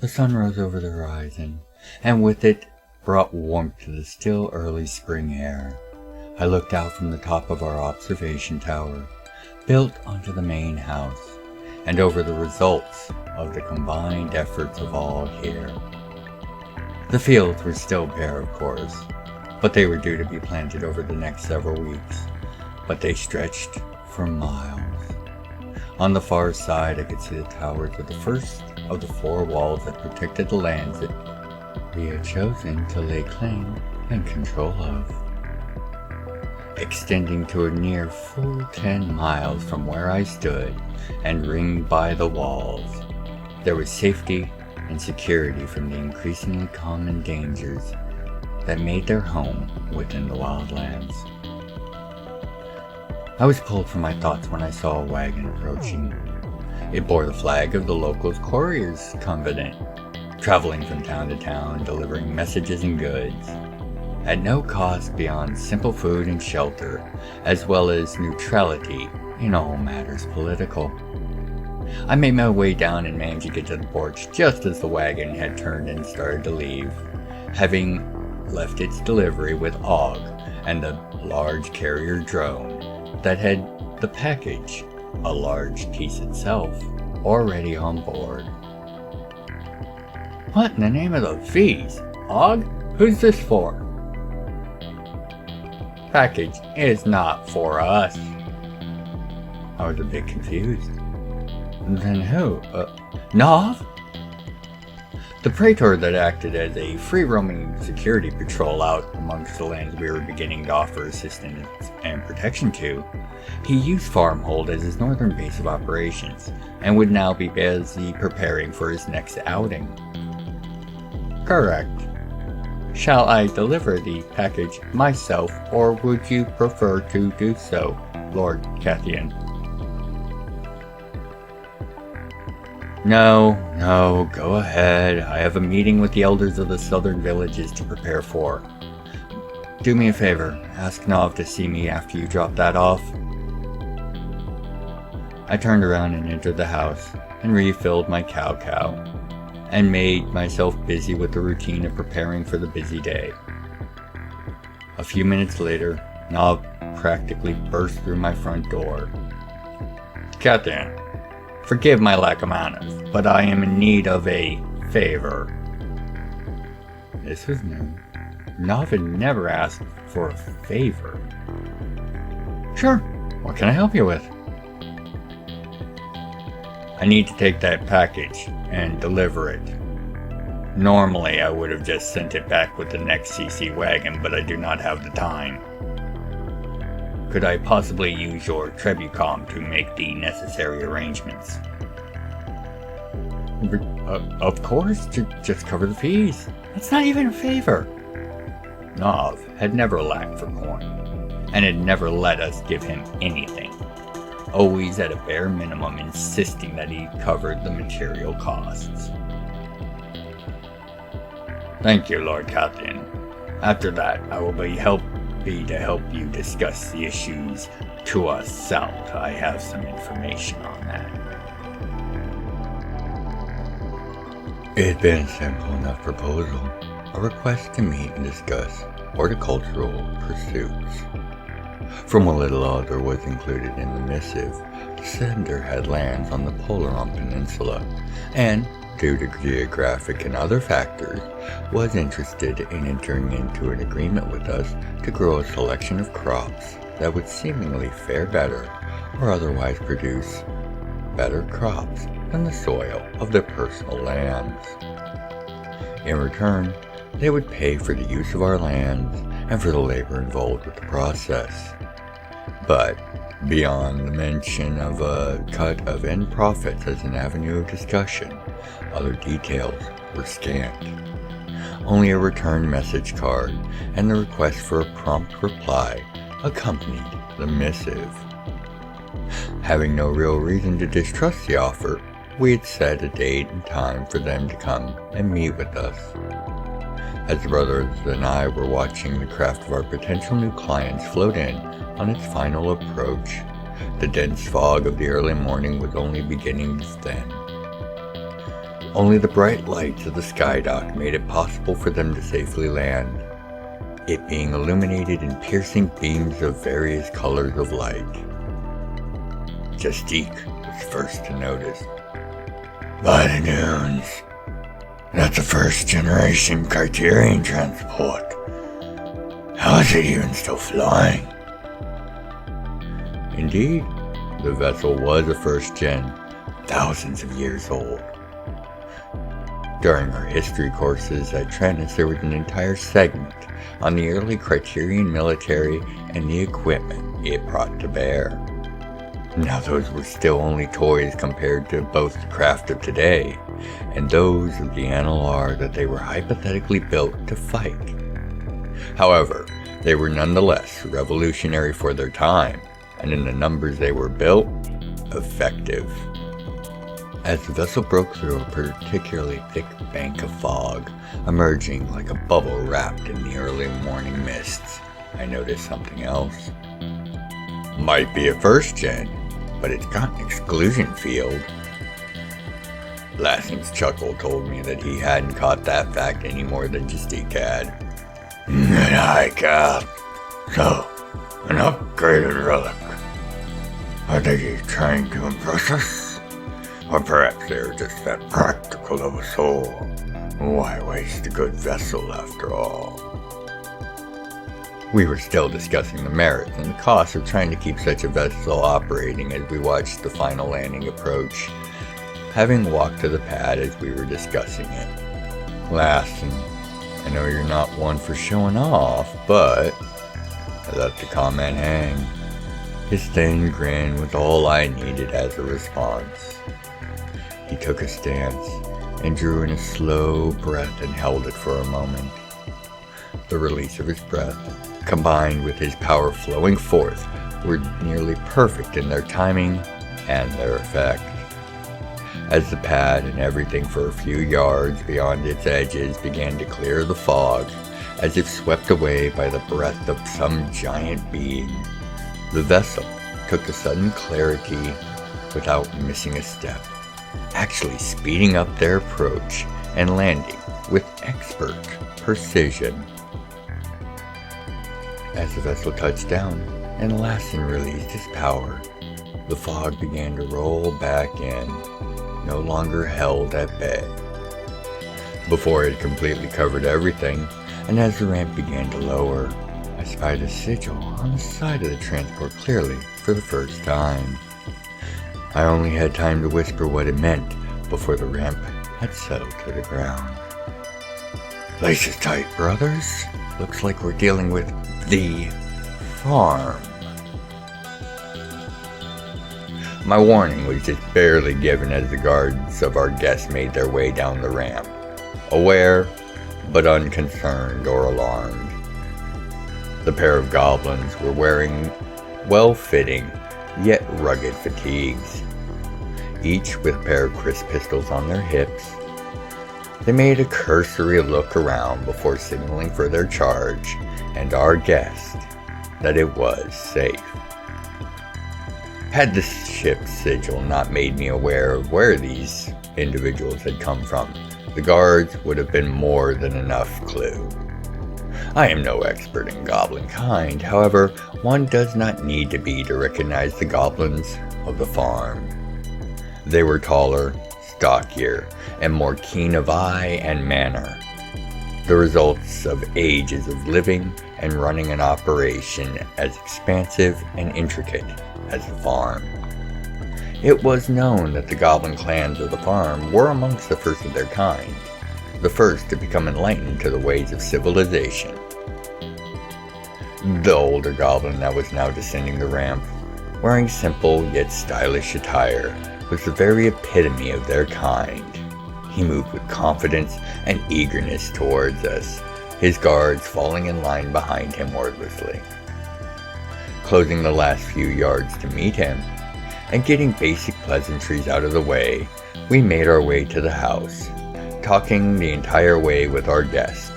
The sun rose over the horizon, and with it brought warmth to the still early spring air. I looked out from the top of our observation tower, built onto the main house, and over the results of the combined efforts of all here. The fields were still bare, of course, but they were due to be planted over the next several weeks, but they stretched for miles. On the far side, I could see the towers of the first of the 4 walls that protected the lands that we had chosen to lay claim and control of. Extending to a near full 10 miles from where I stood and ringed by the walls, there was safety and security from the increasingly common dangers that made their home within the wildlands. I was pulled from my thoughts when I saw a wagon approaching. It bore the flag of the local couriers convent, traveling from town to town, delivering messages and goods, at no cost beyond simple food and shelter, as well as neutrality in all matters political. I made my way down and managed to get to the porch just as the wagon had turned and started to leave, having left its delivery with Og and the large carrier drone that had the package, a large piece itself, already on board. What in the name of the fees? Og? Who's this for? Package is not for us. I was a bit confused. Then who? Nov? The praetor that acted as a free-roaming security patrol out amongst the lands we were beginning to offer assistance and protection to, he used Farmhold as his northern base of operations, and would now be busy preparing for his next outing. Correct. Shall I deliver the package myself, or would you prefer to do so, Lord Katheon? No, go ahead. I have a meeting with the elders of the southern villages to prepare for. Do me a favor, ask Nov to see me after you drop that off. I turned around and entered the house, and refilled my cow, and made myself busy with the routine of preparing for the busy day. A few minutes later, Nov practically burst through my front door. Katheon, forgive my lack of manners, but I am in need of a favor. This was new. Nov had never asked for a favor. Sure, what can I help you with? I need to take that package and deliver it. Normally I would have just sent it back with the next CC wagon, but I do not have the time. Could I possibly use your Trebucom to make the necessary arrangements? Of course, just cover the fees. That's not even a favor. Nov had never lacked for coin, and had never let us give him anything, always at a bare minimum insisting that he covered the material costs. Thank you, Lord Katheon. After that, I will be happy to help you discuss the issues to our south. I have some information on that. It had been a simple enough proposal, a request to meet and discuss horticultural pursuits. From what little other was included in the missive, the sender had lands on the Polaron Peninsula, and, due to geographic and other factors, was interested in entering into an agreement with us to grow a selection of crops that would seemingly fare better or otherwise produce better crops than the soil of their personal lands. In return, they would pay for the use of our lands and for the labor involved with the process. But beyond the mention of a cut of end profits as an avenue of discussion, other details were scant. Only a return message card and the request for a prompt reply accompanied the missive. Having no real reason to distrust the offer, we had set a date and time for them to come and meet with us. As the brothers and I were watching the craft of our potential new clients float in on its final approach, the dense fog of the early morning was only beginning to thin. Only the bright lights of the skydock made it possible for them to safely land, it being illuminated in piercing beams of various colors of light. Justique was first to notice. "By the dunes, that's a first-generation Criterion transport. How is it even still flying?" Indeed, the vessel was a first-gen, thousands of years old. During our history courses at Trennis, there was an entire segment on the early Criterion military and the equipment it brought to bear. Now those were still only toys compared to both the craft of today and those of the NLR that they were hypothetically built to fight. However, they were nonetheless revolutionary for their time, and in the numbers they were built, effective. As the vessel broke through a particularly thick bank of fog, emerging like a bubble wrapped in the early morning mists, I noticed something else. Might be a first gen, but it's got an exclusion field. Lassing's chuckle told me that he hadn't caught that fact any more than Justique had. "Good eye, Cap. So, an upgraded relic. Are they trying to impress us? Or perhaps they're just that practical of a soul. Why waste a good vessel after all?" We were still discussing the merits and the costs of trying to keep such a vessel operating as we watched the final landing approach, having walked to the pad as we were discussing it. "Lasting, I know you're not one for showing off, but..." I let the comment hang. His thin grin was all I needed as a response. He took a stance and drew in a slow breath and held it for a moment. The release of his breath, combined with his power flowing forth, were nearly perfect in their timing and their effect. As the pad and everything for a few yards beyond its edges began to clear the fog, as if swept away by the breath of some giant being, the vessel took a sudden clarity without missing a step, actually speeding up their approach and landing with expert precision. As the vessel touched down and Lassen released his power, the fog began to roll back in, no longer held at bay. Before it completely covered everything, and as the ramp began to lower, I spied a sigil on the side of the transport clearly for the first time. I only had time to whisper what it meant before the ramp had settled to the ground. "Laces tight, brothers. Looks like we're dealing with the farm." My warning was just barely given as the guards of our guests made their way down the ramp, aware but unconcerned or alarmed. The pair of goblins were wearing well-fitting yet rugged fatigues, each with a pair of crisp pistols on their hips. They made a cursory look around before signaling for their charge and our guest that it was safe. Had the ship's sigil not made me aware of where these individuals had come from, the guards would have been more than enough clue. I am no expert in goblin kind, however, one does not need to be to recognize the goblins of the farm. They were taller, stockier, and more keen of eye and manner, the results of ages of living and running an operation as expansive and intricate as the farm. It was known that the goblin clans of the farm were amongst the first of their kind, the first to become enlightened to the ways of civilization. The older goblin that was now descending the ramp, wearing simple yet stylish attire, was the very epitome of their kind. He moved with confidence and eagerness towards us, his guards falling in line behind him wordlessly. Closing the last few yards to meet him, and getting basic pleasantries out of the way, we made our way to the house, talking the entire way with our guest,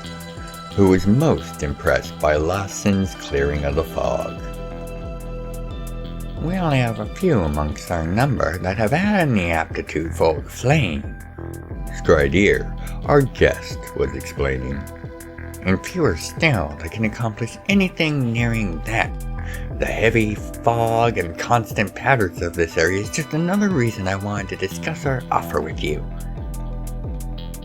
who was most impressed by Lassen's clearing of the fog. "We only have a few amongst our number that have any aptitude for the flame," Scrydeer, our guest, was explaining. "And fewer still that can accomplish anything nearing that. The heavy fog and constant patterns of this area is just another reason I wanted to discuss our offer with you."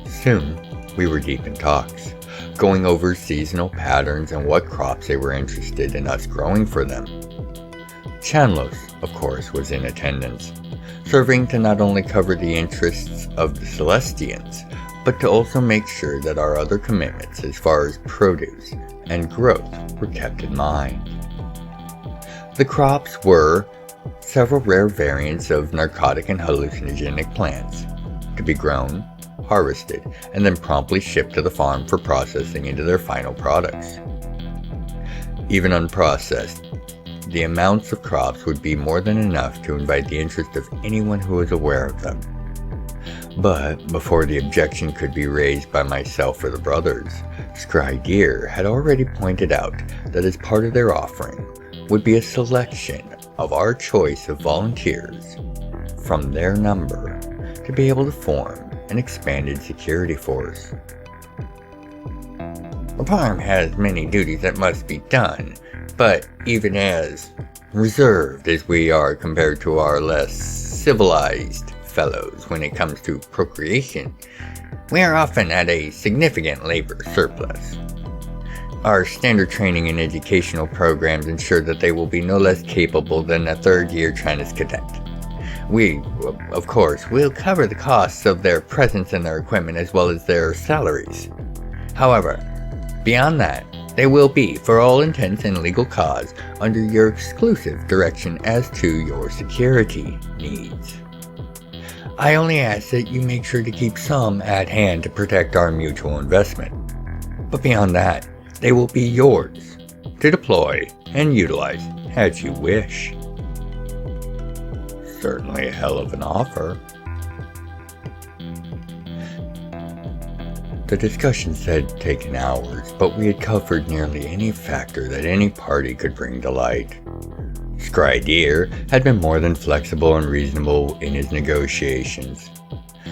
Soon, we were deep in talks, going over seasonal patterns and what crops they were interested in us growing for them. Chanlos, of course, was in attendance, serving to not only cover the interests of the Celestians, but to also make sure that our other commitments as far as produce and growth were kept in mind. The crops were several rare variants of narcotic and hallucinogenic plants, to be grown, harvested, and then promptly shipped to the farm for processing into their final products. Even unprocessed, the amounts of crops would be more than enough to invite the interest of anyone who was aware of them. But before the objection could be raised by myself or the brothers, Scrydeer had already pointed out that as part of their offering would be a selection of our choice of volunteers from their number to be able to form an expanded security force. "The farm has many duties that must be done, but even as reserved as we are compared to our less civilized fellows when it comes to procreation, we are often at a significant labor surplus. Our standard training and educational programs ensure that they will be no less capable than a third-year Chinese cadet. We, of course, will cover the costs of their presence and their equipment as well as their salaries. However, beyond that, they will be, for all intents and legal cause, under your exclusive direction as to your security needs. I only ask that you make sure to keep some at hand to protect our mutual investment. But beyond that, they will be yours to deploy and utilize as you wish." Certainly a hell of an offer. The discussions had taken hours, but we had covered nearly any factor that any party could bring to light. Scrydeer had been more than flexible and reasonable in his negotiations,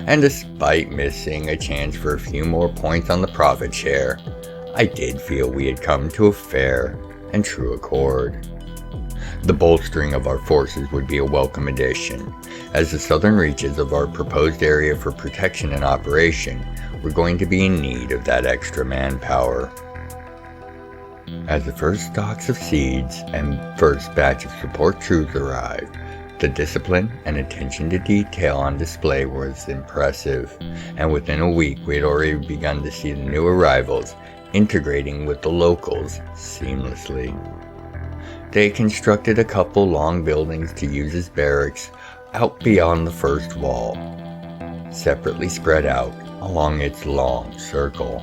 and despite missing a chance for a few more points on the profit share, I did feel we had come to a fair and true accord. The bolstering of our forces would be a welcome addition, as the southern reaches of our proposed area for protection and operation were going to be in need of that extra manpower. As the first stocks of seeds and first batch of support troops arrived, the discipline and attention to detail on display was impressive, and within a week we had already begun to see the new arrivals integrating with the locals seamlessly. They constructed a couple long buildings to use as barracks out beyond the first wall, separately spread out along its long circle.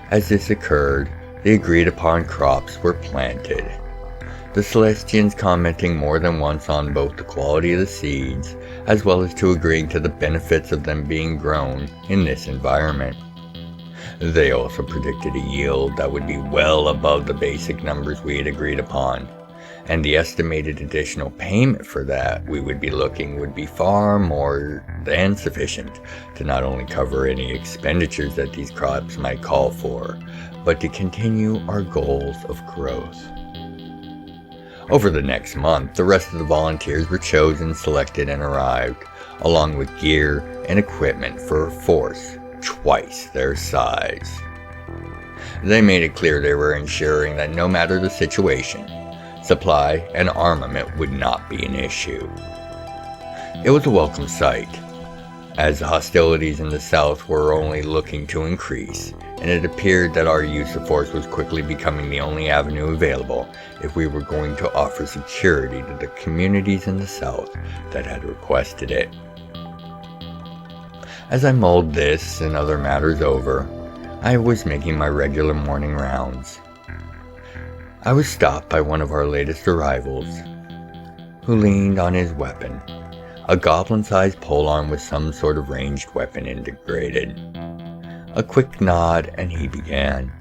As this occurred, the agreed upon crops were planted, the Celestians commenting more than once on both the quality of the seeds as well as to agreeing to the benefits of them being grown in this environment. They also predicted a yield that would be well above the basic numbers we had agreed upon, and the estimated additional payment for that we would be looking would be far more than sufficient to not only cover any expenditures that these crops might call for, but to continue our goals of growth. Over the next month, the rest of the volunteers were chosen, selected, and arrived, along with gear and equipment for a force twice their size. They made it clear they were ensuring that no matter the situation, supply and armament would not be an issue. It was a welcome sight, as the hostilities in the south were only looking to increase, and it appeared that our use of force was quickly becoming the only avenue available if we were going to offer security to the communities in the south that had requested it. As I mulled this and other matters over, I was making my regular morning rounds. I was stopped by one of our latest arrivals, who leaned on his weapon, a goblin-sized polearm with some sort of ranged weapon integrated. A quick nod and he began.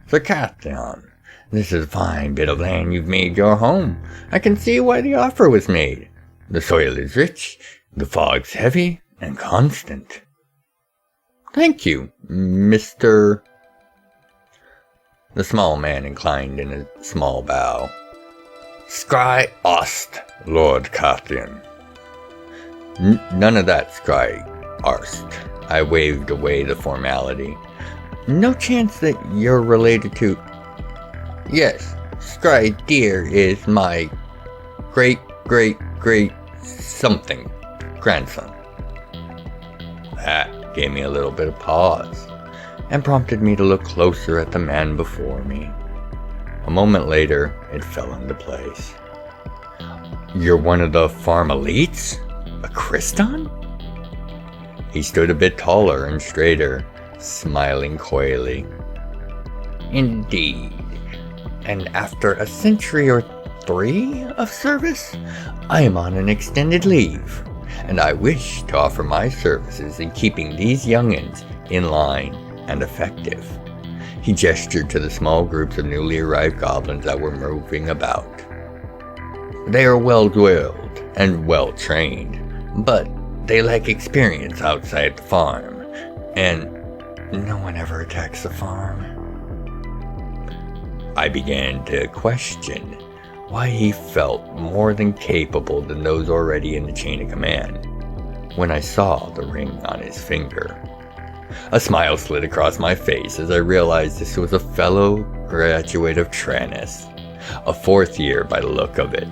"Sir Katheon, this is a fine bit of land you've made your home. I can see why the offer was made. The soil is rich, the fog's heavy, and constant. Thank you, Mr. The small man inclined in a small bow. Scry Ost, Lord Katheon. None of that, Scry Arst. I waved away the formality. No chance that you're related to... Yes, Scry Deer is my great something grandson. That gave me a little bit of pause and prompted me to look closer at the man before me. A moment later, it fell into place. You're one of the farm elites? A Christon? He stood a bit taller and straighter, smiling coyly. Indeed. And after a century or 3 of service, I am on an extended leave, and I wish to offer my services in keeping these young'uns in line and effective. He gestured to the small groups of newly arrived goblins that were moving about. They are well-drilled and well-trained, but they lack experience outside the farm, and no one ever attacks the farm. I began to question why he felt more than capable than those already in the chain of command when I saw the ring on his finger. A smile slid across my face as I realized this was a fellow graduate of Tranus, a 4th year by the look of it.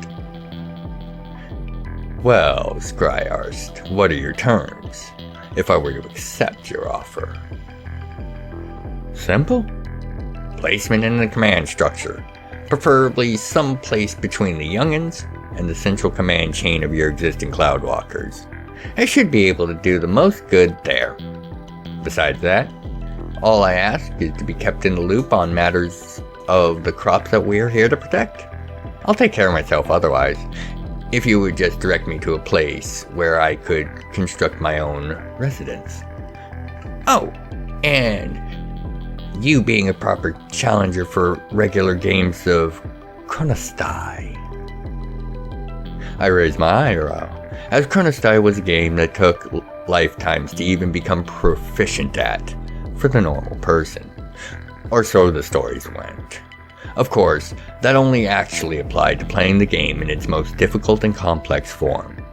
Well, Scryarst, what are your terms, if I were to accept your offer? Simple. Placement in the command structure, preferably someplace between the young'uns and the central command chain of your existing Cloudwalkers. I should be able to do the most good there. Besides that, all I ask is to be kept in the loop on matters of the crops that we are here to protect. I'll take care of myself otherwise, if you would just direct me to a place where I could construct my own residence. Oh, and you being a proper challenger for regular games of Chronostai. I raised my eyebrow, as Chronostai was a game that took lifetimes to even become proficient at for the normal person. Or so the stories went. Of course, that only actually applied to playing the game in its most difficult and complex form,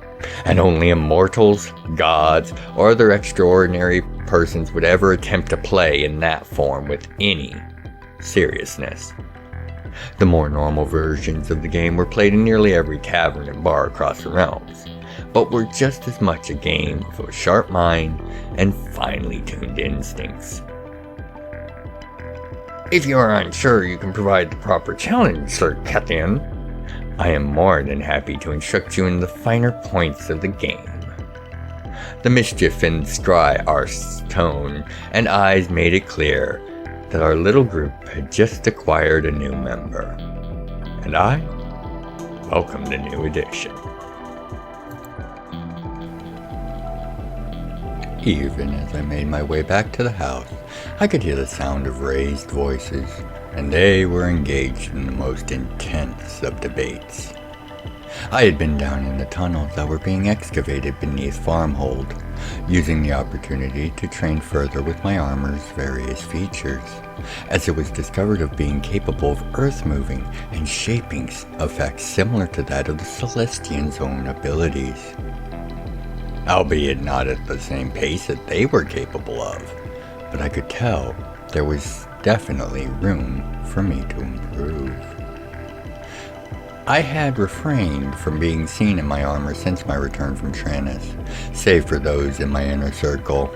and only immortals, gods, or other extraordinary persons would ever attempt to play in that form with any seriousness. The more normal versions of the game were played in nearly every tavern and bar across the realms, but were just as much a game of a sharp mind and finely tuned instincts. If you are unsure you can provide the proper challenge, Sir Katheon, I am more than happy to instruct you in the finer points of the game. The mischief in Scryarst's tone and eyes made it clear that our little group had just acquired a new member, and I welcomed the new addition. Even as I made my way back to the house, I could hear the sound of raised voices, and they were engaged in the most intense of debates. I had been down in the tunnels that were being excavated beneath Farmhold, using the opportunity to train further with my armor's various features, as it was discovered of being capable of earth-moving and shaping effects similar to that of the Celestian's own abilities. Albeit not at the same pace that they were capable of, but I could tell there was definitely room for me to improve. I had refrained from being seen in my armor since my return from Tranus, save for those in my inner circle.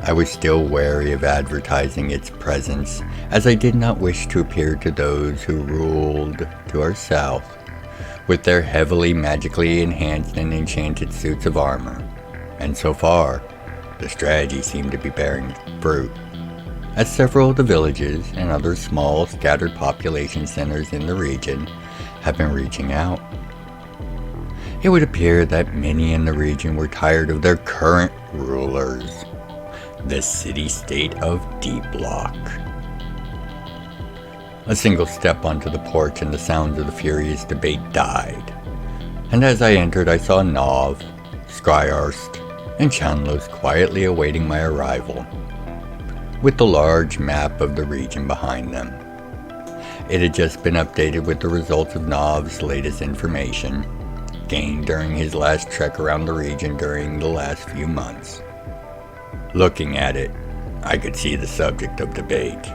I was still wary of advertising its presence, as I did not wish to appear to those who ruled to our south, with their heavily magically enhanced and enchanted suits of armor, and so far, the strategy seemed to be bearing fruit, as several of the villages and other small scattered population centers in the region have been reaching out. It would appear that many in the region were tired of their current rulers, the city-state of D-Block. A single step onto the porch and the sounds of the furious debate died, and as I entered I saw Nov, Scryarst, and Chandler's quietly awaiting my arrival, with the large map of the region behind them. It had just been updated with the results of Nov's latest information, gained during his last trek around the region during the last few months. Looking at it, I could see the subject of debate,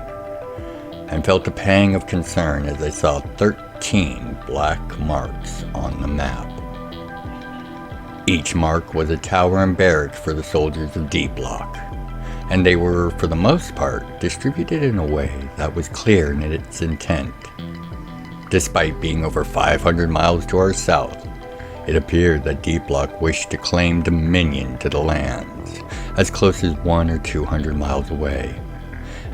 and felt a pang of concern as I saw 13 black marks on the map. Each mark was a tower and barracks for the soldiers of D Block, and they were, for the most part, distributed in a way that was clear in its intent. Despite being over 500 miles to our south, it appeared that D Block wished to claim dominion to the lands, as close as 100 or 200 miles away,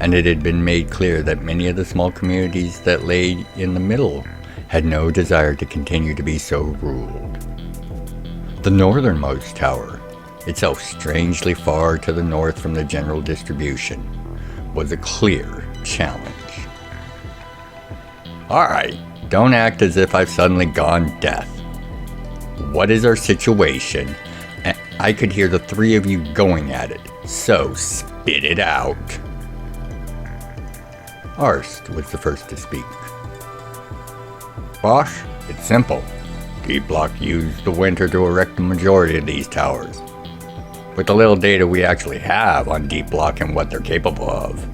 and it had been made clear that many of the small communities that lay in the middle had no desire to continue to be so ruled. The northernmost tower, itself strangely far to the north from the general distribution, was a clear challenge. Alright, don't act as if I've suddenly gone deaf. What is our situation? And I could hear the three of you going at it, so spit it out. Arst was the first to speak. Boss, it's simple. D Block used the winter to erect the majority of these towers. With the little data we actually have on D Block and what they're capable of,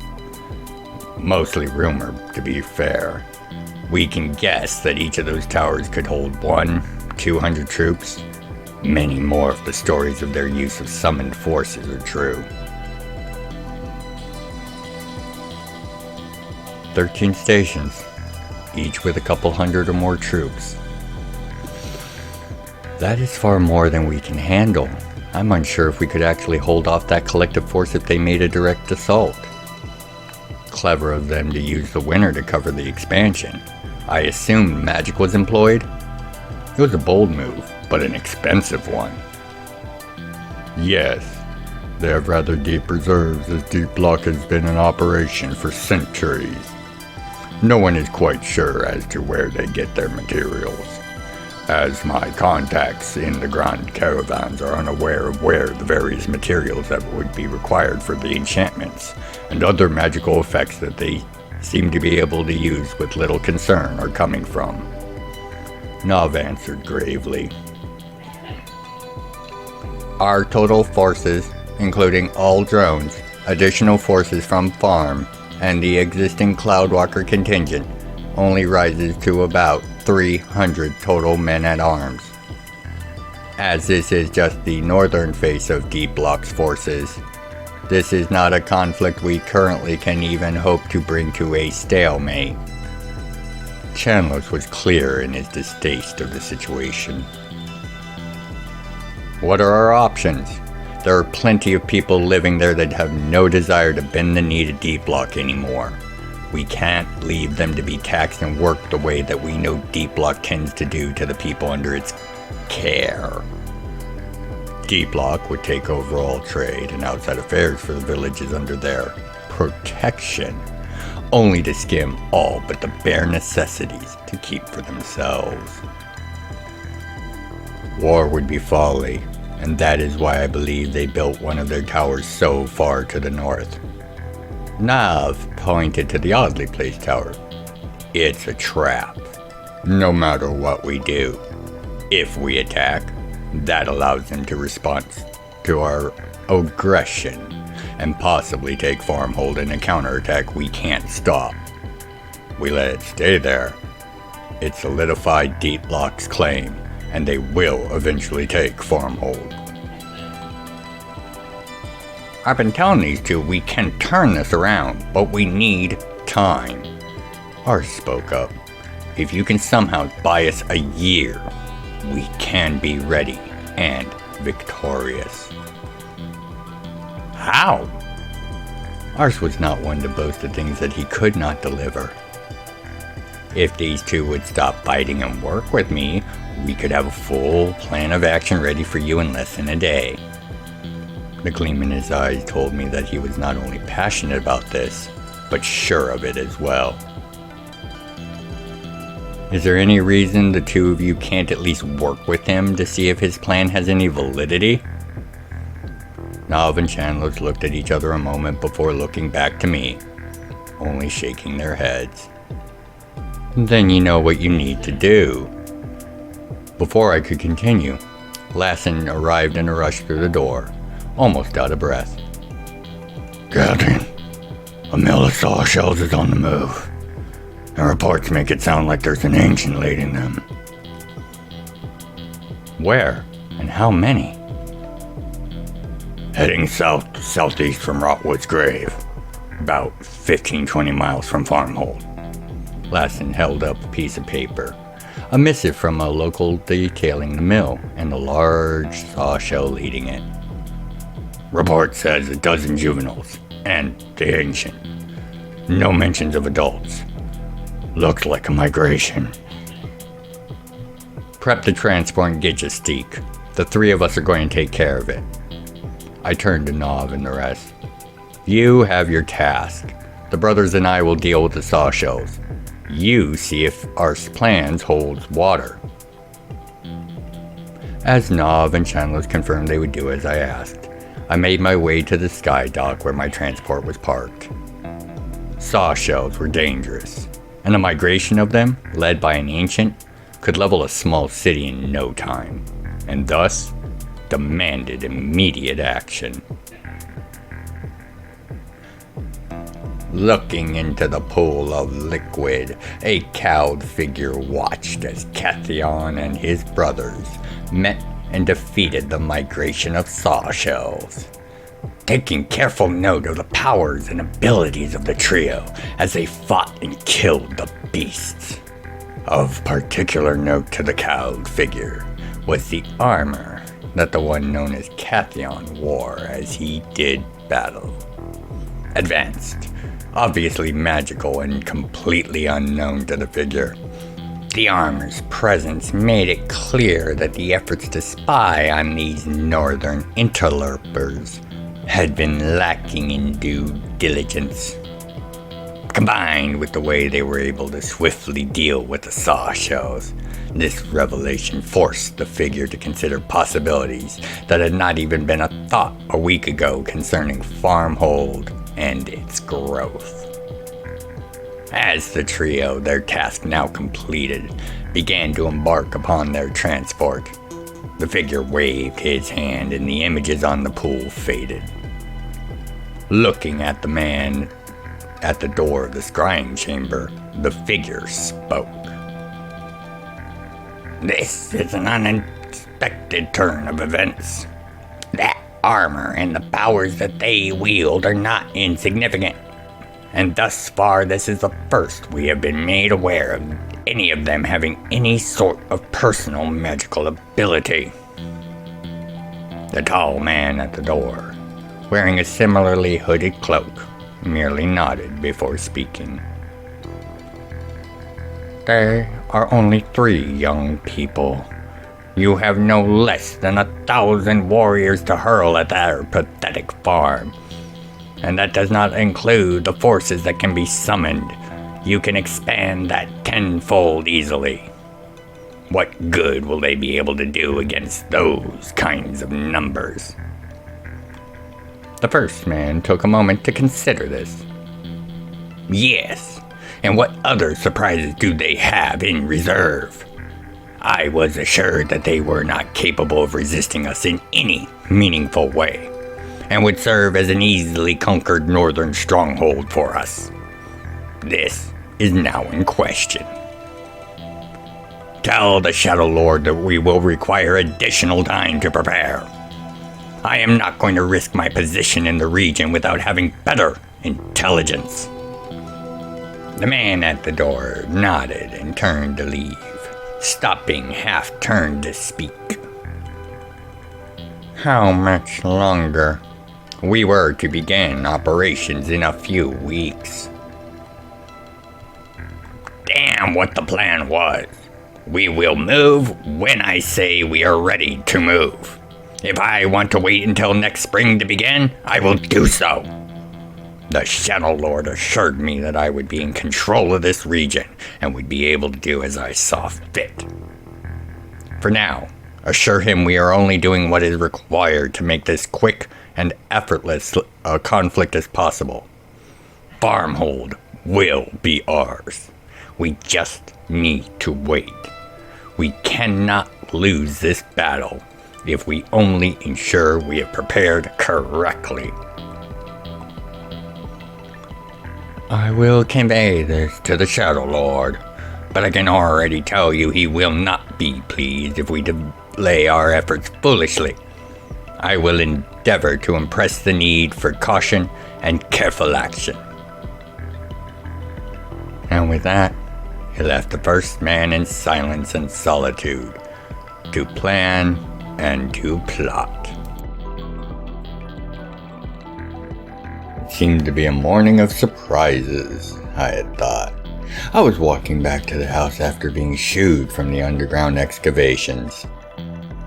mostly rumor to be fair, we can guess that each of those towers could hold 100-200 troops, many more if the stories of their use of summoned forces are true. 13 stations, each with a couple hundred or more troops. That is far more than we can handle. I'm unsure if we could actually hold off that collective force if they made a direct assault. Clever of them to use the winter to cover the expansion. I assumed magic was employed. It was a bold move, but an expensive one. Yes, they have rather deep reserves as D Block has been in operation for centuries. No one is quite sure as to where they get their materials, as my contacts in the Grand Caravans are unaware of where the various materials that would be required for the enchantments and other magical effects that they seem to be able to use with little concern are coming from. Nav answered gravely. Our total forces, including all drones, additional forces from farm, and the existing Cloudwalker contingent, only rises to about 300 total men-at-arms. As this is just the northern face of D Block's forces, this is not a conflict we currently can even hope to bring to a stalemate. Chandler's was clear in his distaste of the situation. What are our options? There are plenty of people living there that have no desire to bend the knee to D Block anymore. We can't leave them to be taxed and worked the way that we know D Block tends to do to the people under its care. D Block would take over all trade and outside affairs for the villages under their protection, only to skim all but the bare necessities to keep for themselves. War would be folly, and that is why I believe they built one of their towers so far to the north. Nav pointed to the oddly placed tower. It's a trap. No matter what we do, if we attack, that allows them to respond to our aggression and possibly take farmhold in a counterattack we can't stop. We let it stay there. It solidified D Block's claim, and they will eventually take farmhold. I've been telling these two we can turn this around, but we need time. Ars spoke up. If you can somehow buy us a year, we can be ready and victorious. How? Ars was not one to boast of things that he could not deliver. If these two would stop fighting and work with me, we could have a full plan of action ready for you in less than a day. The gleam in his eyes told me that he was not only passionate about this, but sure of it as well. Is there any reason the two of you can't at least work with him to see if his plan has any validity? Nav and Chandler looked at each other a moment before looking back to me, only shaking their heads. Then you know what you need to do. Before I could continue, Lassen arrived in a rush through the door, almost out of breath. Captain, a mill of saw shells is on the move, and reports make it sound like there's an ancient leading them. Where, and how many? Heading south to southeast from Rotwood's grave, about 15-20 miles from Farmhold. Lassen held up a piece of paper, a missive from a local detailing the mill, and a large saw shell leading it. Report says 12 juveniles, and the ancient. No mentions of adults. Looks like a migration. Prep the transport and get your steak. The three of us are going to take care of it. I turned to Nav and the rest. You have your task. The brothers and I will deal with the saw shells. You see if our plans holds water. As Nav and Chandler confirmed they would do as I asked, I made my way to the sky dock where my transport was parked. Saw shells were dangerous, and a migration of them, led by an ancient, could level a small city in no time, and thus demanded immediate action. Looking into the pool of liquid, a cowed figure watched as Katheon and his brothers met and defeated the migration of saw shells, taking careful note of the powers and abilities of the trio as they fought and killed the beasts. Of particular note to the cowed figure was the armor that the one known as Katheon wore as he did battle. Advanced, obviously magical and completely unknown to the figure. The armor's presence made it clear that the efforts to spy on these northern interlopers had been lacking in due diligence. Combined with the way they were able to swiftly deal with the saw shells, this revelation forced the figure to consider possibilities that had not even been a thought a week ago concerning Farmhold and its growth. As the trio, their task now completed, began to embark upon their transport, the figure waved his hand and the images on the pool faded. Looking at the man at the door of the scrying chamber, the figure spoke. This is an unexpected turn of events. That armor and the powers that they wield are not insignificant, and thus far this is the first we have been made aware of any of them having any sort of personal magical ability. The tall man at the door, wearing a similarly hooded cloak, merely nodded before speaking. There are only 3 young people. You have no less than 1,000 warriors to hurl at their pathetic farm. And that does not include the forces that can be summoned. You can expand that 10-fold easily. What good will they be able to do against those kinds of numbers? The first man took a moment to consider this. Yes, and what other surprises do they have in reserve? I was assured that they were not capable of resisting us in any meaningful way, and would serve as an easily conquered northern stronghold for us. This is now in question. Tell the Shadow Lord that we will require additional time to prepare. I am not going to risk my position in the region without having better intelligence. The man at the door nodded and turned to leave, stopping half-turned to speak. How much longer? We were to begin operations in a few weeks. Damn what the plan was. We will move when I say we are ready to move. If I want to wait until next spring to begin, I will do so. The Shadow Lord assured me that I would be in control of this region and would be able to do as I saw fit. For now, assure him we are only doing what is required to make this quick and effortless a conflict as possible. Farmhold will be ours. We just need to wait. We cannot lose this battle if we only ensure we have prepared correctly. I will convey this to the Shadow Lord, but I can already tell you he will not be pleased if we delay our efforts foolishly. I will endeavor to impress the need for caution and careful action. And with that, he left the first man in silence and solitude, to plan and to plot. It seemed to be a morning of surprises, I had thought. I was walking back to the house after being shooed from the underground excavations.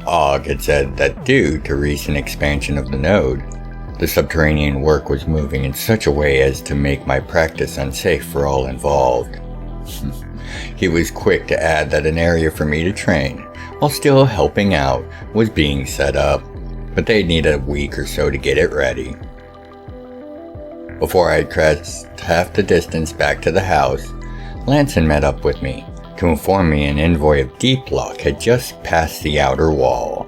Og had said that due to recent expansion of the node, the subterranean work was moving in such a way as to make my practice unsafe for all involved. He was quick to add that an area for me to train, while still helping out, was being set up, but they'd need a week or so to get it ready. Before I had crossed half the distance back to the house, Lanson met up with me to inform me an envoy of Deep Lock had just passed the outer wall.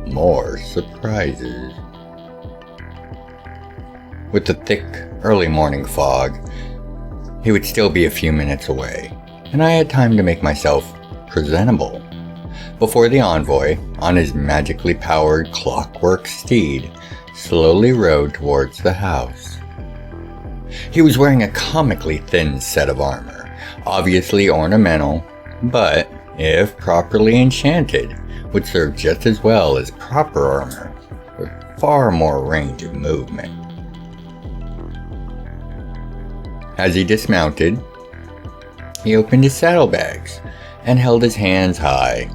More surprises. With the thick, early morning fog, he would still be a few minutes away, and I had time to make myself presentable before the envoy, on his magically powered clockwork steed, slowly rode towards the house. He was wearing a comically thin set of armor, obviously ornamental, but, if properly enchanted, would serve just as well as proper armor, with far more range of movement. As he dismounted, he opened his saddlebags and held his hands high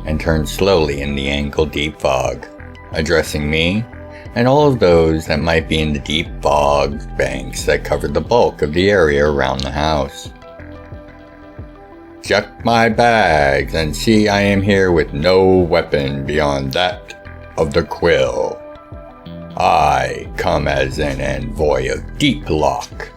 and turned slowly in the ankle-deep fog, addressing me and all of those that might be in the deep fog banks that covered the bulk of the area around the house. Check my bags and see I am here with no weapon beyond that of the quill. I come as an envoy of Deep Lock,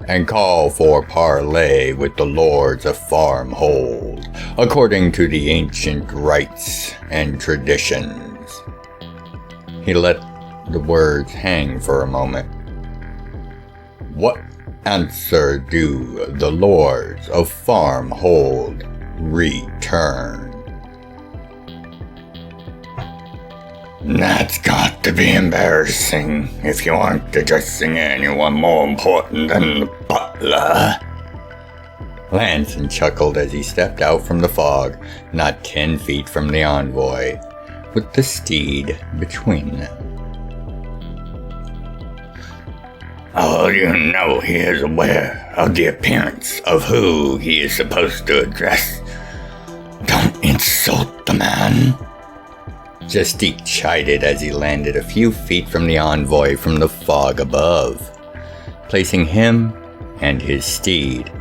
and call for parley with the lords of Farmhold, according to the ancient rites and traditions. He let the words hang for a moment. What answer do the lords of Farmhold return? That's got to be embarrassing if you aren't addressing anyone more important than the butler. Lanson chuckled as he stepped out from the fog, not 10 feet from the envoy, with the steed between them. Oh, you know he is aware of the appearance of who he is supposed to address. Don't insult the man. Justique chided as he landed a few feet from the envoy from the fog above, placing him and his steed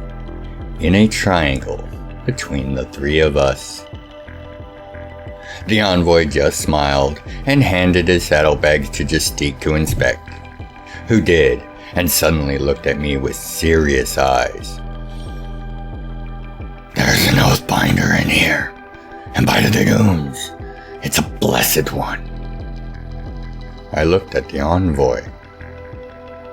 in a triangle between the three of us. The envoy just smiled and handed his saddlebags to Justique to inspect, who did, and suddenly looked at me with serious eyes. There's an Oathbinder in here, and by the Dragoons, it's a blessed one. I looked at the envoy.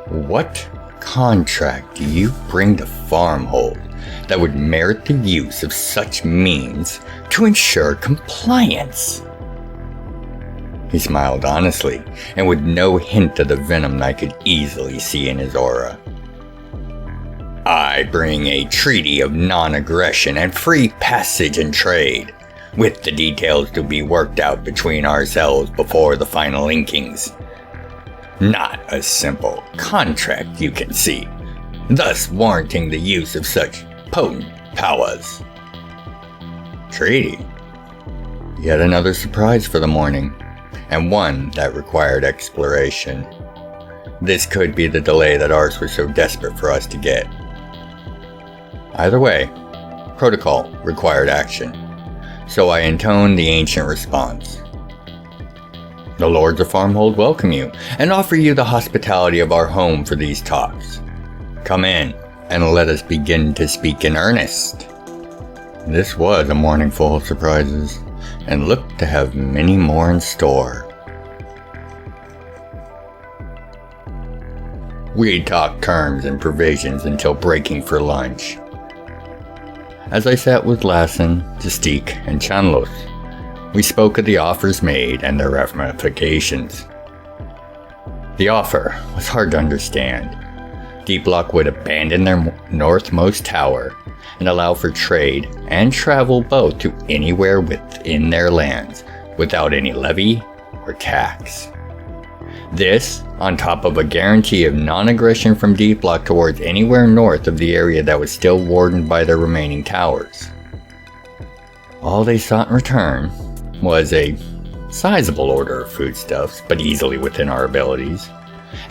What contract do you bring to Farmhold that would merit the use of such means to ensure compliance? He smiled honestly, and with no hint of the venom I could easily see in his aura. I bring a treaty of non-aggression and free passage and trade, with the details to be worked out between ourselves before the final inkings. Not a simple contract, you can see, thus warranting the use of such potent powers. Treaty? Yet another surprise for the morning, and one that required exploration. This could be the delay that Ars was so desperate for us to get. Either way, protocol required action, so I intoned the ancient response. The lords of Farmhold welcome you and offer you the hospitality of our home for these talks. Come in and let us begin to speak in earnest. This was a morning full of surprises, and looked to have many more in store. We talked terms and provisions until breaking for lunch. As I sat with Lassen, Justique, and Chanlos, we spoke of the offers made and their ramifications. The offer was hard to understand. Deep Lock would abandon their northmost tower and allow for trade and travel both to anywhere within their lands without any levy or tax. This, on top of a guarantee of non-aggression from Deep Lock towards anywhere north of the area that was still wardened by their remaining towers. All they sought in return was a sizable order of foodstuffs, but easily within our abilities,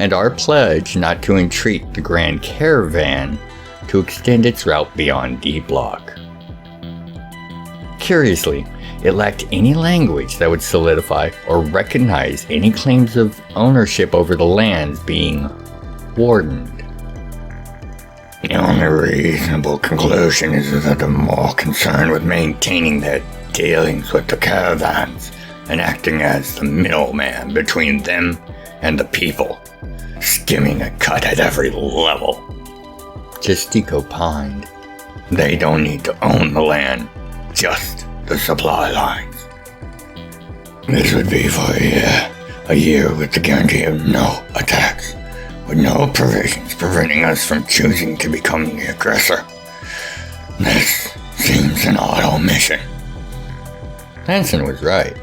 and our pledge not to entreat the Grand Caravan to extend its route beyond Deep Lock. Curiously, it lacked any language that would solidify or recognize any claims of ownership over the lands being wardened. The only reasonable conclusion is that they're more concerned with maintaining their dealings with the caravans and acting as the middleman between them and the people, skimming a cut at every level. Justique opined. They don't need to own the land, just the supply lines. This would be for a year with the guarantee of no attacks, with no provisions preventing us from choosing to become the aggressor. This seems an odd omission. Hansen was right,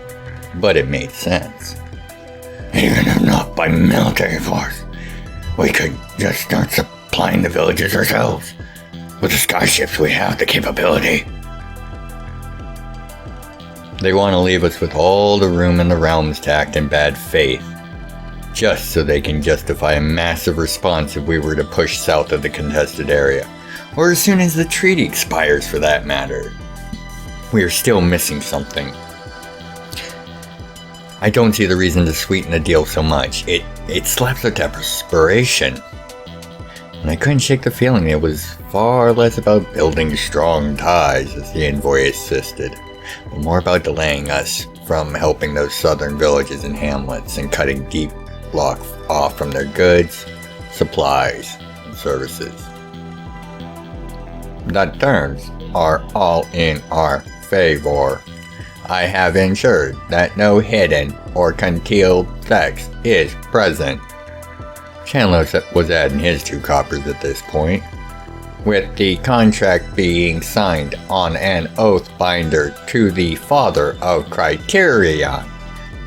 but it made sense. Even if not by military force, we could just start supplying the villages ourselves. With the skyships, we have the capability. They want to leave us with all the room in the realms tact in bad faith, just so they can justify a massive response if we were to push south of the contested area, or as soon as the treaty expires for that matter. We are still missing something. I don't see the reason to sweeten the deal so much. It slaps at desperation. And I couldn't shake the feeling it was far less about building strong ties, as the envoy insisted, but more about delaying us from helping those southern villages and hamlets and cutting Deep Lock off from their goods, supplies, and services. The terms are all in our favor. I have ensured that no hidden or concealed text is present. Chandler was adding his 2 coppers at this point, with the contract being signed on an oath binder to the father of Criterion,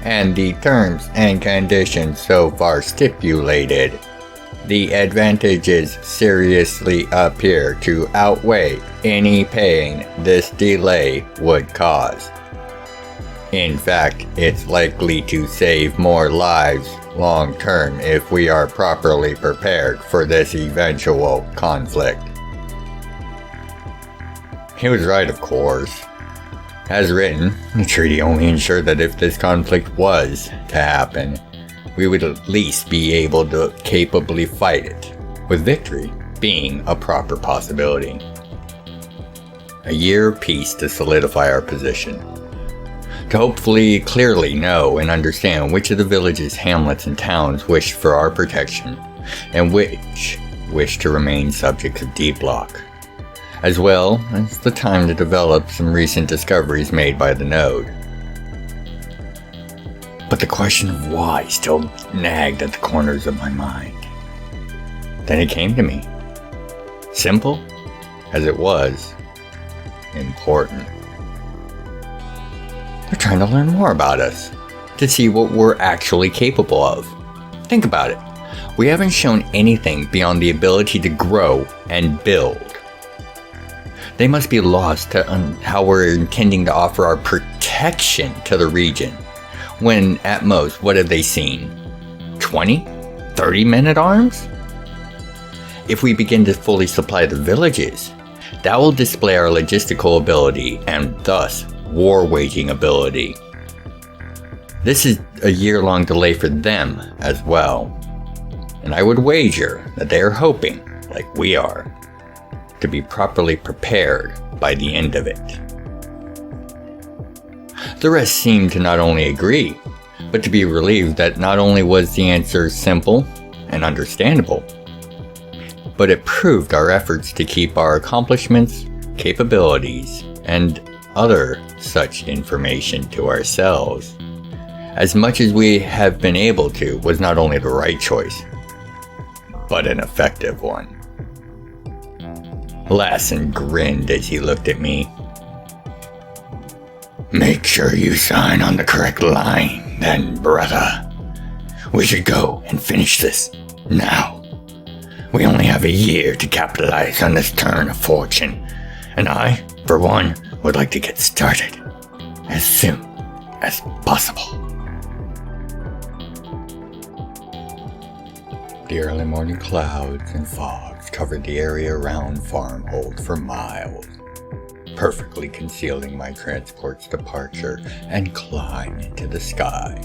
and the terms and conditions so far stipulated. The advantages seriously appear to outweigh any pain this delay would cause. In fact, it's likely to save more lives long term if we are properly prepared for this eventual conflict. He was right, of course. As written, the treaty only ensured that if this conflict was to happen, we would at least be able to capably fight it, with victory being a proper possibility. A year of peace to solidify our position. To hopefully clearly know and understand which of the villages, hamlets, and towns wished for our protection, and which wished to remain subjects of Deep Lock, as well as the time to develop some recent discoveries made by the node. But the question of why still nagged at the corners of my mind. Then it came to me. Simple as it was, important. They're trying to learn more about us, to see what we're actually capable of. Think about it. We haven't shown anything beyond the ability to grow and build. They must be lost to how we're intending to offer our protection to the region, when at most, what have they seen? 20? 30 men-at-arms? If we begin to fully supply the villages, that will display our logistical ability and thus war-waging ability. This is a year-long delay for them as well, and I would wager that they are hoping, like we are, to be properly prepared by the end of it. The rest seemed to not only agree, but to be relieved that not only was the answer simple and understandable, but it proved our efforts to keep our accomplishments, capabilities, and other such information to ourselves, as much as we have been able to, was not only the right choice, but an effective one. Lassen grinned as he looked at me. "Make sure you sign on the correct line, then, brother. We should go and finish this now. We only have a year to capitalize on this turn of fortune, and I, for one, would like to get started as soon as possible." The early morning clouds and fogs covered the area around Farmhold for miles, perfectly concealing my transport's departure and climb into the sky.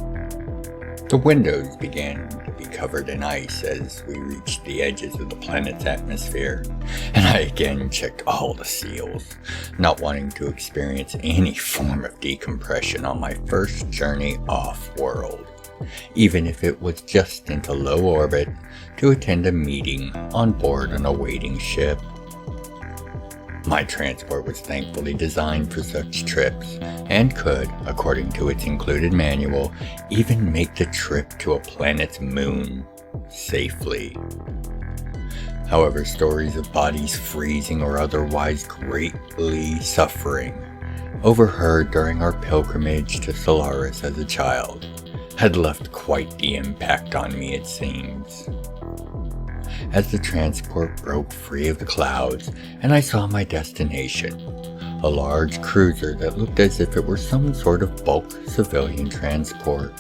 The windows began to be covered in ice as we reached the edges of the planet's atmosphere, and I again checked all the seals, not wanting to experience any form of decompression on my first journey off-world, even if it was just into low orbit to attend a meeting on board an awaiting ship. My transport was thankfully designed for such trips, and could, according to its included manual, even make the trip to a planet's moon safely. However, stories of bodies freezing or otherwise greatly suffering, overheard during our pilgrimage to Solaris as a child, had left quite the impact on me, it seems. As the transport broke free of the clouds, and I saw my destination, a large cruiser that looked as if it were some sort of bulk civilian transport.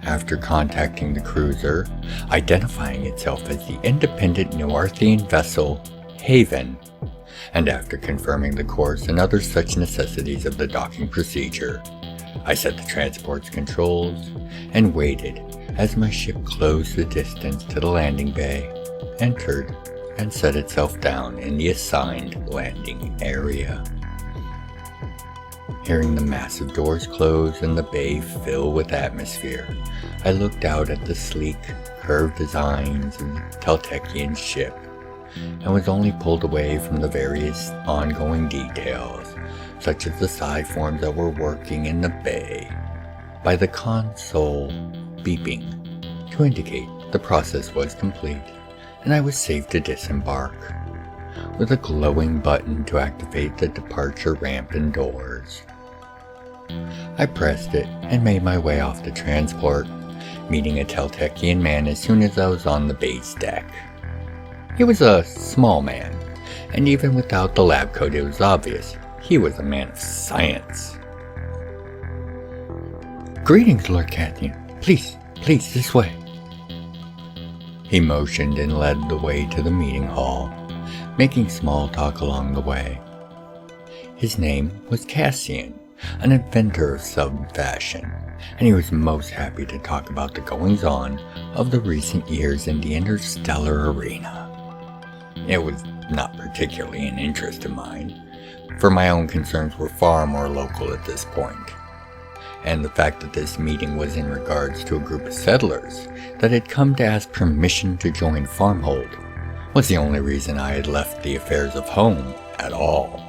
After contacting the cruiser, identifying itself as the independent Newarthian vessel Haven, and after confirming the course and other such necessities of the docking procedure, I set the transport's controls and waited as my ship closed the distance to the landing bay, entered, and set itself down in the assigned landing area. Hearing the massive doors close and the bay fill with atmosphere, I looked out at the sleek, curved designs of the Katheon ship, and was only pulled away from the various ongoing details, such as the psi forms that were working in the bay, by the console beeping to indicate the process was complete and I was safe to disembark, with a glowing button to activate the departure ramp and doors. I pressed it and made my way off the transport, meeting a Katheon man as soon as I was on the base deck. He was a small man, and even without the lab coat it was obvious he was a man of science. "Greetings, Lord Katheon. Please, this way." He motioned and led the way to the meeting hall, making small talk along the way. His name was Katheon, an inventor of some fashion, and he was most happy to talk about the goings-on of the recent years in the interstellar arena. It was not particularly an interest of mine, for my own concerns were far more local at this point, and the fact that this meeting was in regards to a group of settlers that had come to ask permission to join Farmhold was the only reason I had left the affairs of home at all.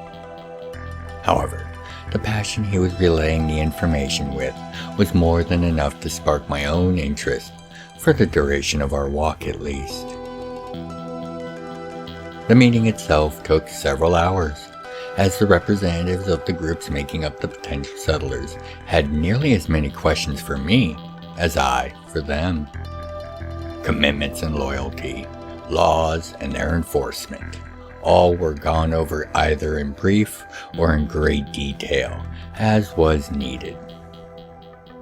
However, the passion he was relaying the information with was more than enough to spark my own interest, for the duration of our walk at least. The meeting itself took several hours, as the representatives of the groups making up the potential settlers had nearly as many questions for me as I for them. Commitments and loyalty, laws and their enforcement, all were gone over either in brief or in great detail, as was needed.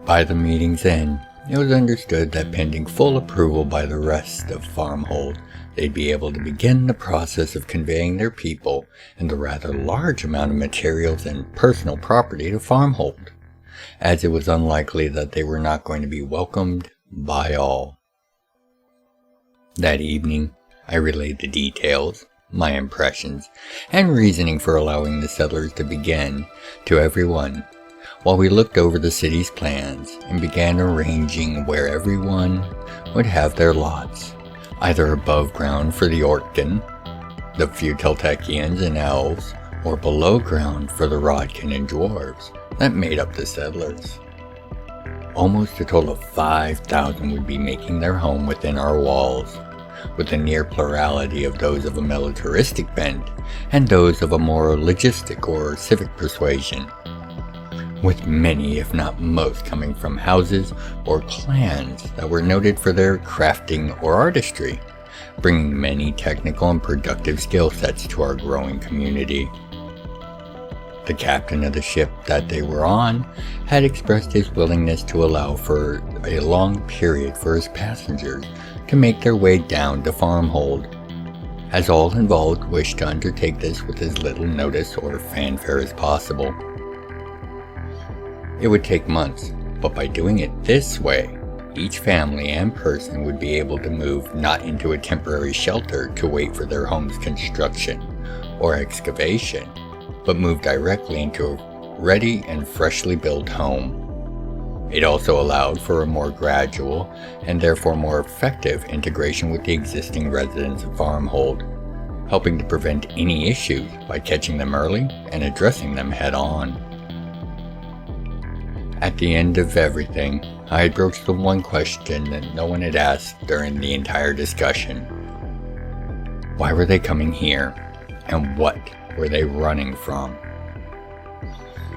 By the meeting's end, it was understood that pending full approval by the rest of Farmhold, they'd be able to begin the process of conveying their people and the rather large amount of materials and personal property to Farmhold, as it was unlikely that they were not going to be welcomed by all. That evening, I relayed the details, my impressions, and reasoning for allowing the settlers to begin to everyone, while we looked over the city's plans and began arranging where everyone would have their lots, either above ground for the Ortkin, the few Teltekians and elves, or below ground for the Rodkin and dwarves that made up the settlers. Almost a total of 5,000 would be making their home within our walls, with a near plurality of those of a militaristic bent and those of a more logistic or civic persuasion, with many, if not most, coming from houses or clans that were noted for their crafting or artistry, bringing many technical and productive skill sets to our growing community. The captain of the ship that they were on had expressed his willingness to allow for a long period for his passengers to make their way down to Farmhold, as all involved wished to undertake this with as little notice or fanfare as possible. It would take months, but by doing it this way, each family and person would be able to move not into a temporary shelter to wait for their home's construction or excavation, but move directly into a ready and freshly built home. It also allowed for a more gradual and therefore more effective integration with the existing residents of Farmhold, helping to prevent any issues by catching them early and addressing them head on. At the end of everything, I had broached the one question that no one had asked during the entire discussion. Why were they coming here, and what were they running from?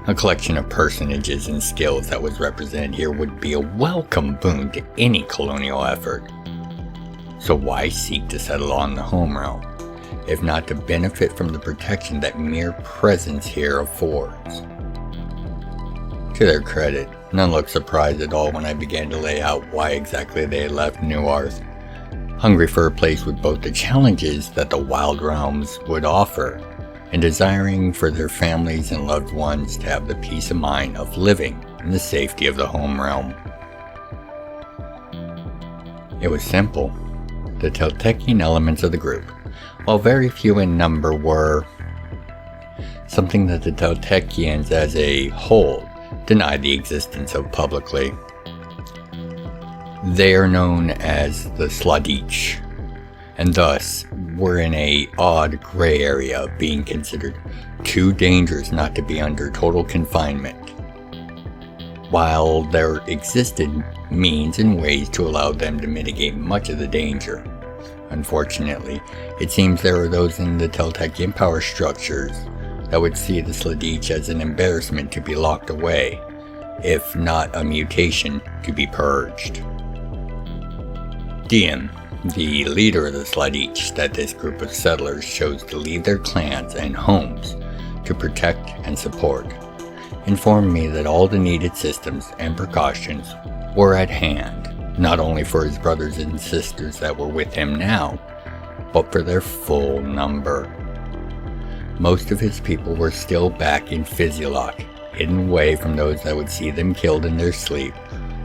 A collection of personages and skills that was represented here would be a welcome boon to any colonial effort. So why seek to settle on the home realm, if not to benefit from the protection that mere presence here affords? To their credit, none looked surprised at all when I began to lay out why exactly they had left Newarth, hungry for a place with both the challenges that the Wild Realms would offer, and desiring for their families and loved ones to have the peace of mind of living in the safety of the home realm. It was simple. The Teltekian elements of the group, while very few in number, were something that the Teltekians as a whole deny the existence of publicly. They are known as the Sladich, and thus were in a odd gray area of being considered too dangerous not to be under total confinement, while there existed means and ways to allow them to mitigate much of the danger. Unfortunately, it seems there are those in the Teltekian power structures that would see the Sladich as an embarrassment to be locked away, if not a mutation to be purged. DM, the leader of the Sladich that this group of settlers chose to leave their clans and homes to protect and support, informed me that all the needed systems and precautions were at hand, not only for his brothers and sisters that were with him now, but for their full number. Most of his people were still back in Physiolock, hidden away from those that would see them killed in their sleep,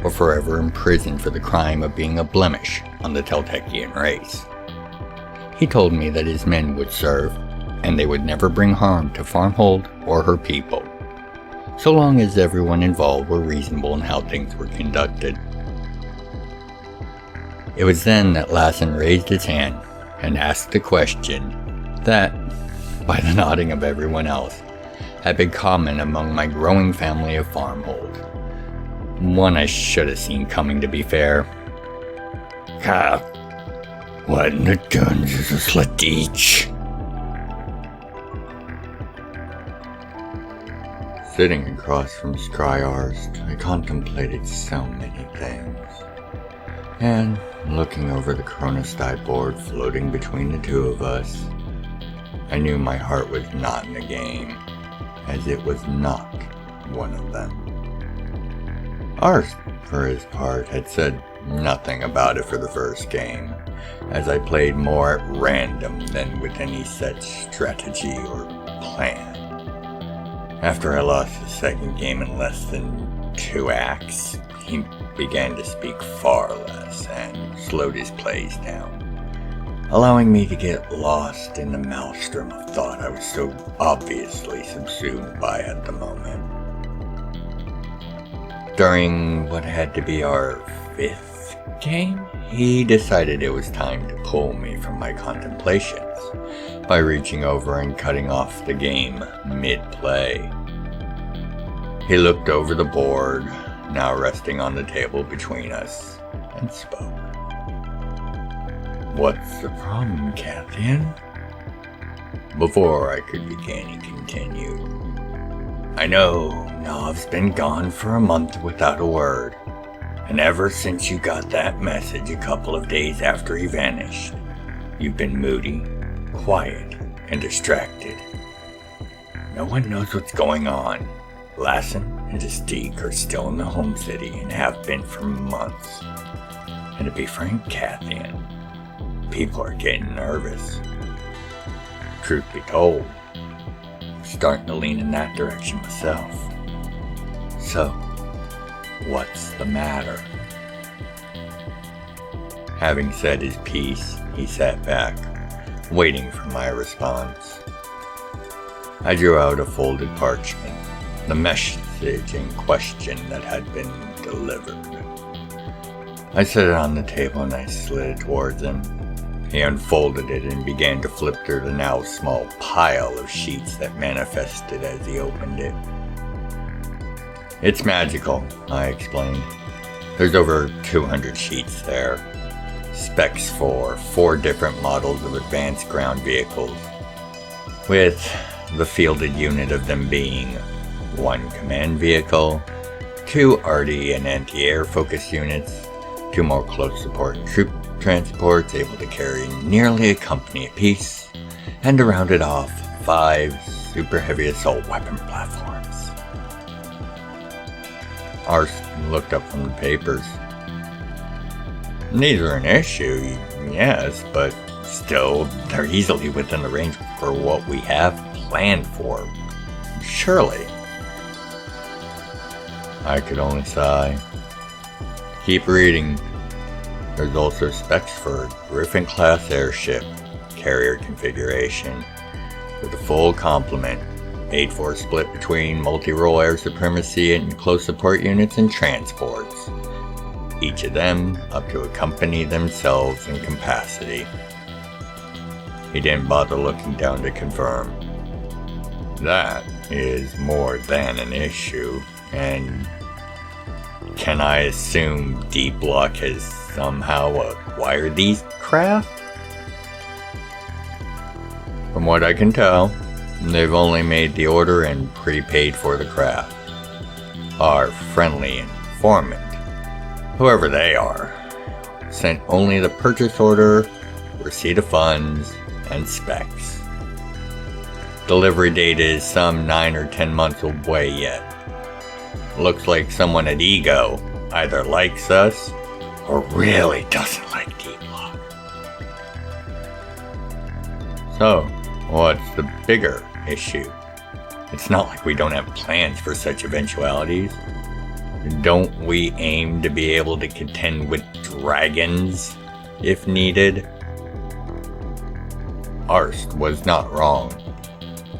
or forever imprisoned for the crime of being a blemish on the Teltekian race. He told me that his men would serve, and they would never bring harm to Farmhold or her people, so long as everyone involved were reasonable in how things were conducted. It was then that Lassen raised his hand and asked the question that, by the nodding of everyone else, had been common among my growing family of Farmhold. One I should have seen coming, to be fair. What in the guns is a Sladich? Sitting across from Skryarst, I contemplated so many things. And looking over the chronostide board floating between the two of us, I knew my heart was not in the game, as it was not one of them. Arst, for his part, had said nothing about it for the first game, as I played more at random than with any set strategy or plan. After I lost the second game in less than 2 acts, he began to speak far less and slowed his plays down, allowing me to get lost in the maelstrom of thought I was so obviously subsumed by at the moment. During what had to be our 5th game, he decided it was time to pull me from my contemplations by reaching over and cutting off the game mid-play. He looked over the board, now resting on the table between us, and spoke. "What's the problem, Katheon?" Before I could begin, he continued. "I know Nov's been gone for a month without a word, and ever since you got that message a couple of days after he vanished, you've been moody, quiet, and distracted. No one knows what's going on. Lassen and Mystique are still in the home city and have been for months. And to be frank, Katheon, people are getting nervous. Truth be told, I'm starting to lean in that direction myself. So, what's the matter?" Having said his piece, he sat back, waiting for my response. I drew out a folded parchment, the message in question that had been delivered. I set it on the table and I slid it towards him. He unfolded it and began to flip through the now small pile of sheets that manifested as he opened it. "It's magical," I explained. "There's over 200 sheets there. Specs for 4 different models of advanced ground vehicles, with the fielded unit of them being 1 command vehicle, 2 arty and anti-air focus units, 2 more close support and troop transports able to carry nearly a company apiece, and to round it off, 5 super heavy assault weapon platforms." Ars looked up from the papers. "These are an issue, yes, but still, they're easily within the range for what we have planned for. Surely." I could only sigh. "Keep reading. There's also specs for a Griffon-class airship, carrier configuration, with a full complement, 8-4 split between multi-role air supremacy and close support units and transports. Each of them up to accompany themselves in capacity." He didn't bother looking down to confirm. "That is more than an issue, and can I assume D-Block has somehow acquired these craft?" "From what I can tell, they've only made the order and prepaid for the craft. Our friendly informant, whoever they are, sent only the purchase order, receipt of funds, and specs. Delivery date is some 9 or 10 months away yet. Looks like someone at Ego either likes us or really doesn't like D-Block." "So, what's the bigger issue? It's not like we don't have plans for such eventualities. Don't we aim to be able to contend with dragons if needed?" Arst was not wrong,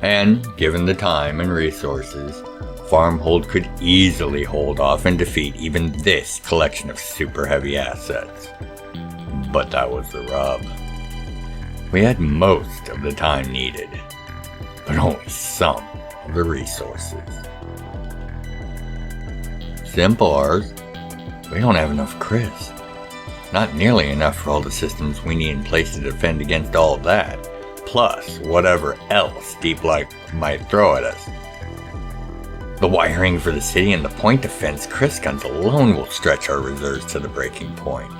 and given the time and resources, Farmhold could easily hold off and defeat even this collection of super heavy assets. But that was the rub. We had most of the time needed, but only some of the resources. "Simple, Ars. We don't have enough Chris. Not nearly enough for all the systems we need in place to defend against all of that, plus whatever else D-Block might throw at us. The wiring for the city and the point defense Chris guns alone will stretch our reserves to the breaking point.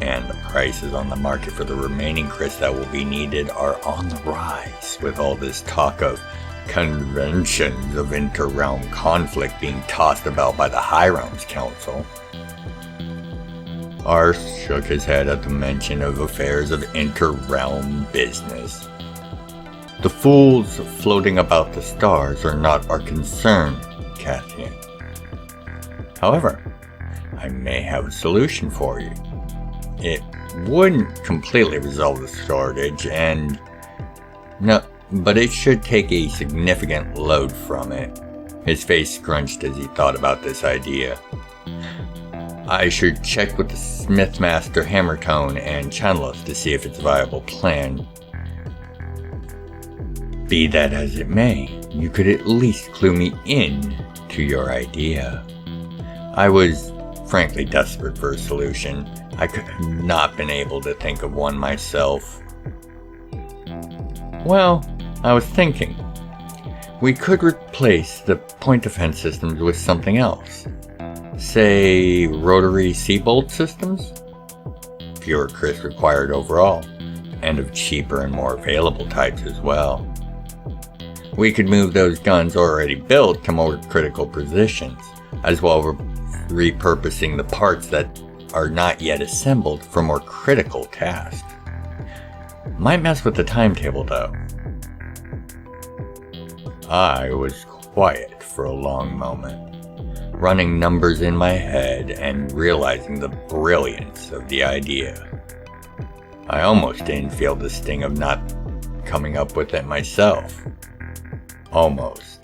And the prices on the market for the remaining Chris that will be needed are on the rise, with all this talk of conventions of inter-realm conflict being tossed about by the High Realms Council." Ars shook his head at the mention of affairs of inter-realm business. "The fools floating about the stars are not our concern, Katheon. However, I may have a solution for you. It wouldn't completely resolve the shortage, but it should take a significant load from it. His face scrunched as he thought about this idea. I should check with the Smithmaster Hammertone and Chanlos to see if it's a viable plan. Be that as it may, you could at least clue me in to your idea. I was frankly desperate for a solution. I could have not been able to think of one myself. Well, I was thinking, we could replace the point defense systems with something else. Say, rotary C-bolt systems? Fewer crits required overall, and of cheaper and more available types as well. We could move those guns already built to more critical positions, as well as repurposing the parts that are not yet assembled for more critical tasks. Might mess with the timetable though. I was quiet for a long moment, running numbers in my head and realizing the brilliance of the idea. I almost didn't feel the sting of not coming up with it myself. Almost.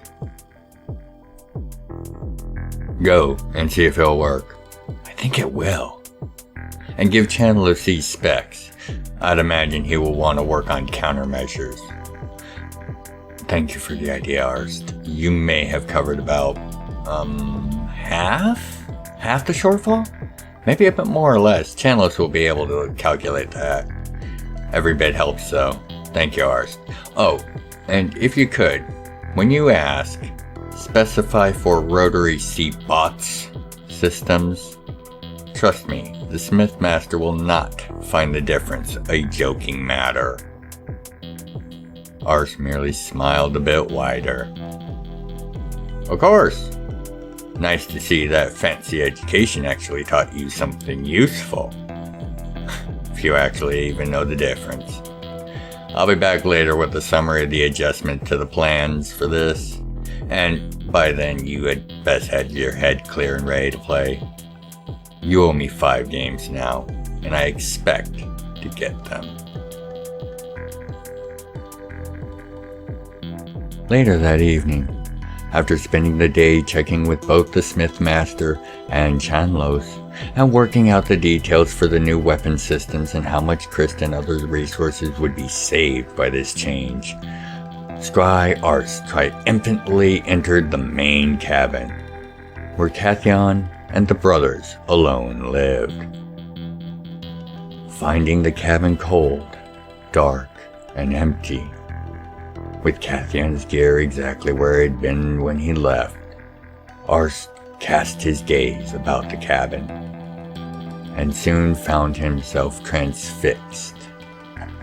Go and see if it'll work. I think it will. And give Chandler these specs. I'd imagine he will want to work on countermeasures. Thank you for the idea, Arst. You may have covered about, half the shortfall? Maybe a bit more or less. Chandler will be able to calculate that. Every bit helps, though. Thank you, Arst. Oh, and if you could, when you ask, specify for rotary C-bots systems. Trust me, the Smithmaster will not find the difference a joking matter. Ars merely smiled a bit wider. Of course. Nice to see that fancy education actually taught you something useful. If you actually even know the difference. I'll be back later with a summary of the adjustment to the plans for this, and by then you had best have your head clear and ready to play. You owe me 5 games now, and I expect to get them. Later that evening, after spending the day checking with both the Smithmaster and Chanlos, and working out the details for the new weapon systems and how much Christ and other resources would be saved by this change, Scry Arts triumphantly entered the main cabin, where Katheon and the brothers alone lived. Finding the cabin cold, dark, and empty, with Katheon's gear exactly where it had been when he left, Arst cast his gaze about the cabin, and soon found himself transfixed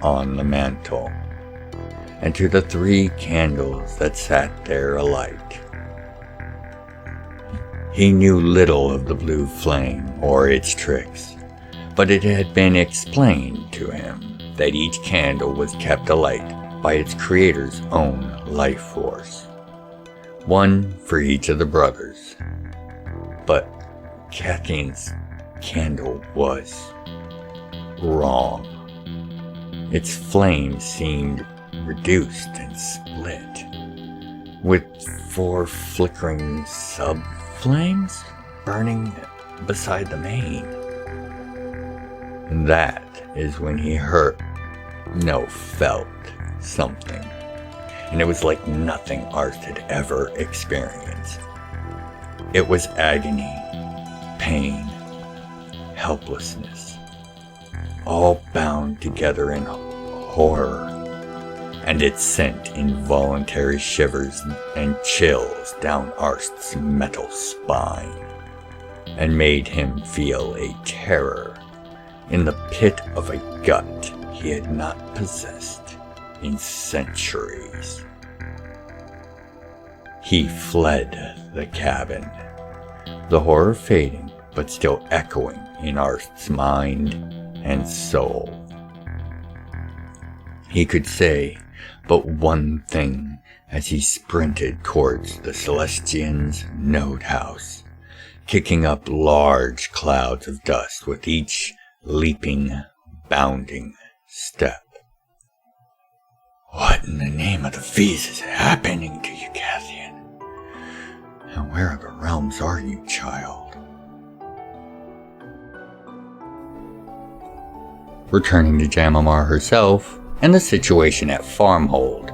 on the mantel, and to the 3 candles that sat there alight. He knew little of the blue flame or its tricks, but it had been explained to him that each candle was kept alight by its creator's own life force, one for each of the brothers. But Katheon's candle was wrong. Its flame seemed reduced and split, with 4 flickering sub-flames burning beside the main. And that is when he felt something, and it was like nothing Arst had ever experienced. It was agony, pain, helplessness, all bound together in horror, and it sent involuntary shivers and chills down Arst's metal spine, and made him feel a terror in the pit of a gut he had not possessed in centuries. He fled the cabin, the horror fading but still echoing in Arst's mind and soul. He could say but one thing as he sprinted towards the Celestian's node house, kicking up large clouds of dust with each leaping, bounding step. What in the name of the V's is happening to you, Katheon? And where in the realms are you, child? Returning to Jam'mar herself and the situation at Farmhold.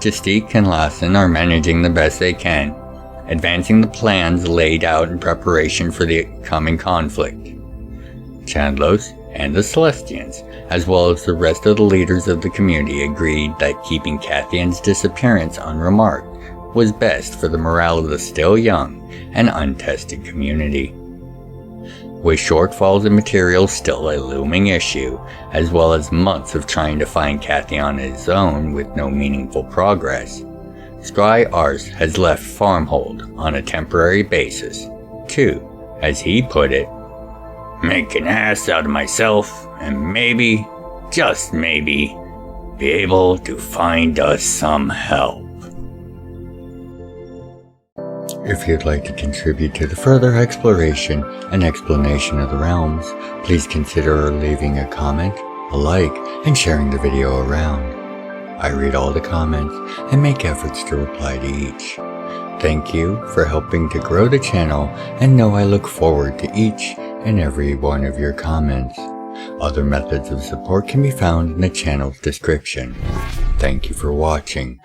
Justique and Lassen are managing the best they can, advancing the plans laid out in preparation for the coming conflict. Chandlos and the Celestians, as well as the rest of the leaders of the community, agreed that keeping Katheon's disappearance unremarked was best for the morale of the still young and untested community. With shortfalls in materials still a looming issue, as well as months of trying to find Katheon on his own with no meaningful progress, Scry Ars has left Farmhold on a temporary basis to, as he put it, make an ass out of myself and maybe, just maybe, be able to find us some help. If you'd like to contribute to the further exploration and explanation of the realms, please consider leaving a comment, a like, and sharing the video around. I read all the comments and make efforts to reply to each. Thank you for helping to grow the channel, and know I look forward to each and every one of your comments. Other methods of support can be found in the channel's description. Thank you for watching.